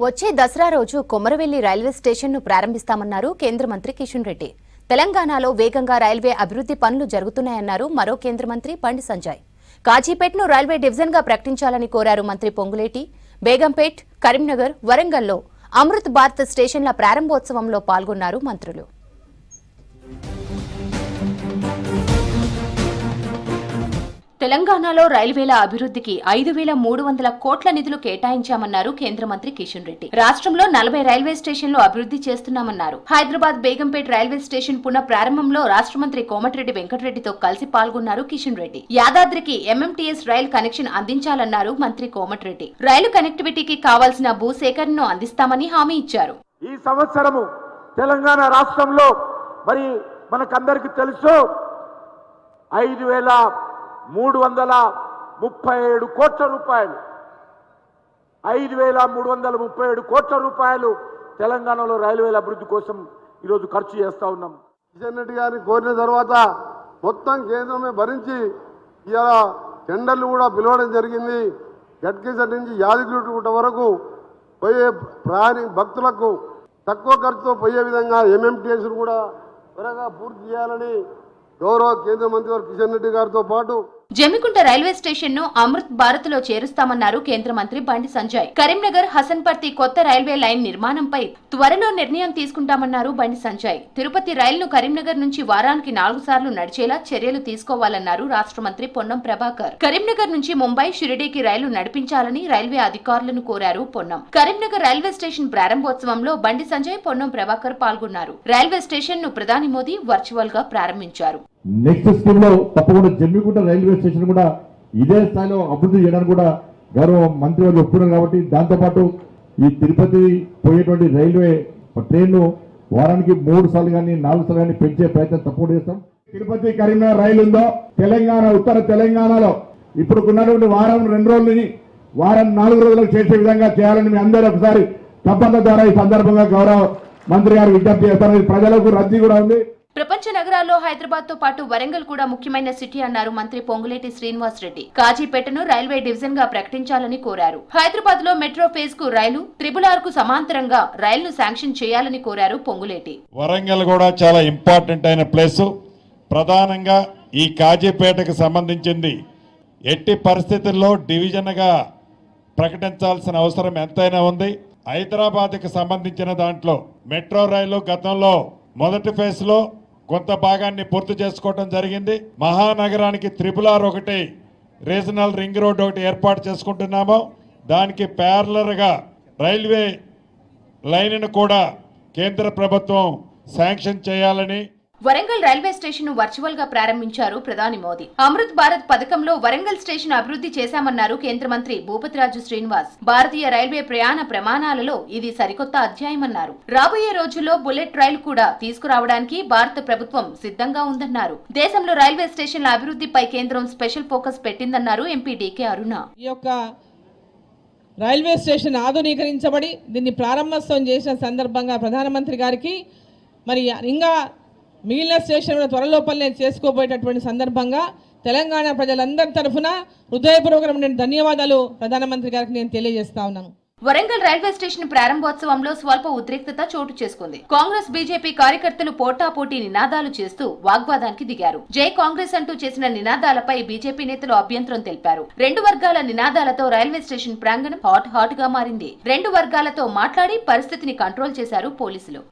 వచ్చే దసరా రోజు కొమరవెల్లి రైల్వే స్టేషన్ను ప్రారంభిస్తామన్నారు కేంద్ర మంత్రి కిషన్ రెడ్డి. తెలంగాణలో వేగంగా రైల్వే అభివృద్ధి పనులు జరుగుతున్నాయన్నారు మరో కేంద్ర మంత్రి బండి సంజయ్. కాజీపేట్ను రైల్వే డివిజన్గా ప్రకటించాలని కోరారు మంత్రి పొంగులేటి. బేగంపేట్, కరీంనగర్, వరంగల్లో అమృత్ భారత్ స్టేషన్ల ప్రారంభోత్సవంలో పాల్గొన్నారు మంత్రులు. తెలంగాణలో రైల్వేల అభివృద్ధికి 5,300 కోట్ల నిధులు కేటాయించామన్నారు కేంద్ర మంత్రి కిషన్ రెడ్డి. రాష్ట్రంలో 40 రైల్వే స్టేషన్లు అభివృద్ధి చేస్తున్నామన్నారు. హైదరాబాద్ బేగంపేట్ రైల్వే స్టేషన్ పునః ప్రారంభంలో రాష్ట్ర మంత్రి కోమటిరెడ్డి వెంకటరెడ్డితో కలిసి పాల్గొన్నారు కిషన్ రెడ్డి. యాదాద్రికి ఎంఎంటీఎస్ రైల్ కనెక్షన్ అందించాలన్నారు మంత్రి కోమటిరెడ్డి. రైలు కనెక్టివిటీకి కావాల్సిన భూసేకరణను అందిస్తామని హామీ ఇచ్చారు. ఈ సంవత్సరము తెలంగాణ రాష్ట్రంలో మరి మనకందరికీ తెలుసు 5,337 కోట్ల రూపాయలు 5,337 కోట్ల రూపాయలు తెలంగాణలో రైల్వేల అభివృద్ధి కోసం ఈరోజు ఖర్చు చేస్తూ ఉన్నాం. కిషన్ రెడ్డి గారిని కోరిన తర్వాత మొత్తం కేంద్రమే భరించి ఇలా టెండర్లు కూడా పిలవడం జరిగింది. గట్కేసర్ నుంచి యాదగిరిగుట్ట వరకు పోయే భక్తులకు తక్కువ ఖర్చుతో పోయే విధంగా ఎంఎంటీఎస్ కూడా త్వరగా పూర్తి చేయాలని గౌరవ కేంద్ర మంత్రి కిషన్ రెడ్డి గారితో పాటు జమ్మికుంట రైల్వే స్టేషన్ ను అమృత్ భారత్ లో చేరుస్తామన్నారు కేంద్ర మంత్రి బండి సంజయ్. కరీంనగర్ హసన్పర్తి కొత్త రైల్వే లైన్ నిర్మాణంపై త్వరలో నిర్ణయం తీసుకుంటామన్నారు బండి సంజయ్. తిరుపతి రైలును కరీంనగర్ నుంచి వారానికి 4 సార్లు నడిచేలా చర్యలు తీసుకోవాలన్నారు రాష్ట్ర మంత్రి పొన్నం ప్రభాకర్. కరీంనగర్ నుంచి ముంబై, షిరిడీకి రైలు నడిపించాలని రైల్వే అధికారులను కోరారు పొన్నం. కరీంనగర్ రైల్వే స్టేషన్ ప్రారంభోత్సవంలో బండి సంజయ్, పొన్నం ప్రభాకర్ పాల్గొన్నారు. రైల్వే స్టేషన్ ను ప్రధాని మోదీ వర్చువల్ గా ప్రారంభించారు. నెక్స్ట్ స్కీమ్ లో తప్పకుండా జమ్మికుంట రైల్వే స్టేషన్ కూడా ఇదే స్థాయిలో అభివృద్ధి చేయడానికి కూడా గౌరవ మంత్రి వారు ఒప్పుకున్నారు. కాబట్టి దాంతోపాటు ఈ తిరుపతి పోయేటువంటి రైల్వే ట్రైన్ను వారానికి 3 సార్లు కానీ 4 సార్లు కానీ పెంచే ప్రయత్నం తప్పకుండా చేస్తాం. తిరుపతి కరీంనగర్ రైలు ఉందో తెలంగాణ, ఉత్తర తెలంగాణలో ఇప్పుడు ఉన్నటువంటి వారం 2 రోజులని వారం 4 రోజులకు చేసే విధంగా చేయాలని మీ అందరూ ఒకసారి తప్పన ద్వారా ఈ సందర్భంగా గౌరవ మంత్రి గారు విజ్ఞప్తి చేస్తారు. ప్రజలకు రద్దీ కూడా ఉంది. ప్రపంచ నగరాల్లో హైదరాబాద్ తో పాటు వరంగల్ కూడా ముఖ్యమైన సిటీ అన్నారు మంత్రి పొంగులేటి శ్రీనివాస్ రెడ్డి. కాజీపేటను రైల్వే డివిజన్ గా ప్రకటించాలని కోరారు. హైదరాబాద్ లో మెట్రో ఫేజ్ కు రైలు, RRR కు సమాంతరంగా రైలును శాంక్షన్ చేయాలని కోరారు పొంగులేటి. వరంగల్ కూడా చాలా ఇంపార్టెంట్ అయిన ప్లేస్. ప్రధానంగా ఈ కాజీపేటకు సంబంధించింది ఎట్టి పరిస్థితుల్లో డివిజన్ గా ప్రకటించాల్సిన అవసరం ఎంతైనా ఉంది. హైదరాబాద్కి సంబంధించిన దాంట్లో మెట్రో రైలు గతంలో మొదటి ఫేజ్ లో కొంత భాగాన్ని పూర్తి చేసుకోవడం జరిగింది. మహానగరానికి RRR ఒకటి, రీజనల్ రింగ్ రోడ్ ఒకటి ఏర్పాటు చేసుకుంటున్నాము. దానికి ప్యారలర్ గా రైల్వే లైన్ కూడా కేంద్ర ప్రభుత్వం శాంక్షన్ చేయాలని వరంగల్ రైల్వే స్టేషన్ ను వర్చువల్ గా ప్రారంభించారు ప్రధాని మోదీ. అమృత్ భారత్ పథకంలో వరంగల్ స్టేషన్ అభివృద్ధి చేశామన్నారు కేంద్ర మంత్రి భూపతిరాజు శ్రీనివాస్. భారతీయ రైల్వే ప్రయాణ ప్రమాణాలలో ఇది సరికొత్త అధ్యాయమన్నారు. రాబోయే రోజుల్లో బుల్లెట్ రైలు కూడా తీసుకురావడానికి భారత ప్రభుత్వం సిద్ధంగా ఉందన్నారు. దేశంలో రైల్వే స్టేషన్ల అభివృద్ధిపై కేంద్రం స్పెషల్ ఫోకస్ పెట్టిందన్నారు ఎంపీ డీకే అరుణ. ఈ యొక్క రైల్వే స్టేషన్ ఆధునీకరించబడి దీన్ని ప్రారంభోత్సవం చేసిన సందర్భంగా ప్రధానమంత్రి గారికి మరి ఇంకా మిగిలిన స్టేషన్ త్వరలోపలనే చేసుకోబోయేటటువంటి సందర్భంగా తెలంగాణ ప్రజలందరి తరఫున హృదయపూర్వకమైన ధన్యవాదాలు ప్రధానమంత్రి గారికి నేను తెలియజేస్తా ఉన్నాను. వరంగల్ రైల్వే స్టేషన్ ప్రారంభోత్సవంలో స్వల్ప ఉద్రిక్తత చోటు చేసుకుంది. కాంగ్రెస్, బీజేపీ కార్యకర్తలు పోటాపోటీ నినాదాలు చేస్తూ వాగ్వాదానికి దిగారు. జై కాంగ్రెస్ అంటూ చేసిన నినాదాలపై బీజేపీ నేతలు అభ్యంతరం తెలిపారు. 2 వర్గాల నినాదాలతో రైల్వే స్టేషన్ ప్రాంగణం హాట్ గా మారింది. 2 వర్గాలతో మాట్లాడి పరిస్థితిని కంట్రోల్ చేశారు పోలీసులు.